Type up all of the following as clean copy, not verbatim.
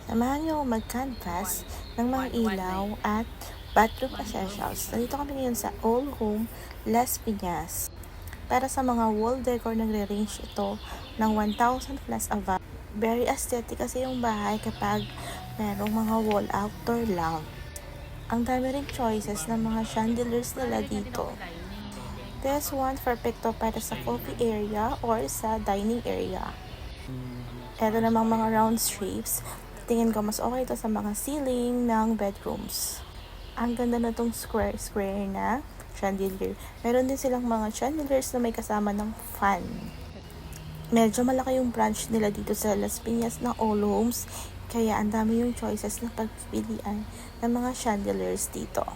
Samahan niyo ako mag-canvas ng mga ilaw at bathroom essentials. Nandito kami ngayon sa Old Home, Las Piñas. Para sa mga wall decor, nagre-range ito ng 1,000 plus above. Very aesthetic kasi yung bahay kapag merong mga wall outdoor lang. Ang dami rin choices ng mga chandeliers nila dito. This one perfecto para sa coffee area or sa dining area. Ito namang mga round shapes. Tingin ko mas okay ito sa mga ceiling ng bedrooms. Ang ganda na tong square na chandelier. Meron din silang mga chandeliers na may kasama ng fan. Medyo malaki yung branch nila dito sa Las Piñas ng All Homes, kaya ang dami yung choices na pagpipilian ng mga chandeliers dito.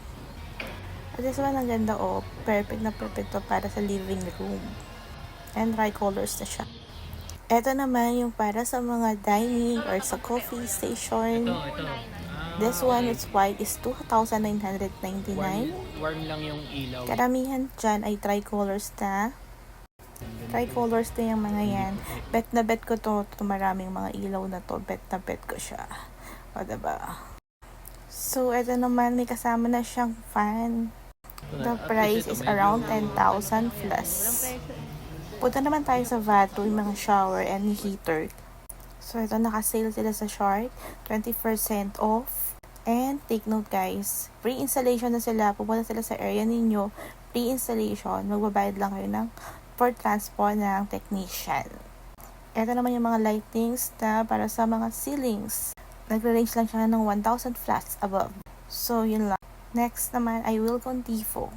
At this one, ang ganda perfect na perfecto para sa living room. And tricolors na siya. Ito naman yung para sa mga dining or sa coffee station. This one is white is 2,999. Warm lang yung ilaw. Karamihan dyan ay tricolors na. Tricolors na yung mga yan. Bet na bet ko to maraming mga ilaw na to. Bet na bet ko siya. O diba? So, ito naman may kasama na siyang fan. The price is around 10,000 plus. Punta naman tayo sa bathroom, mga shower and heater. So, ito naka-sale sila sa Shark. 20% off. And take note guys, pre-installation na sila. Pupunta sila sa area ninyo. Pre-installation. Magbabayad lang kayo for transport ng technician. Ito naman yung mga lightings na para sa mga ceilings. Nagre-range lang siya ng 1,000 flats above. So, yun lang. Next naman ay Wilcon Tifo.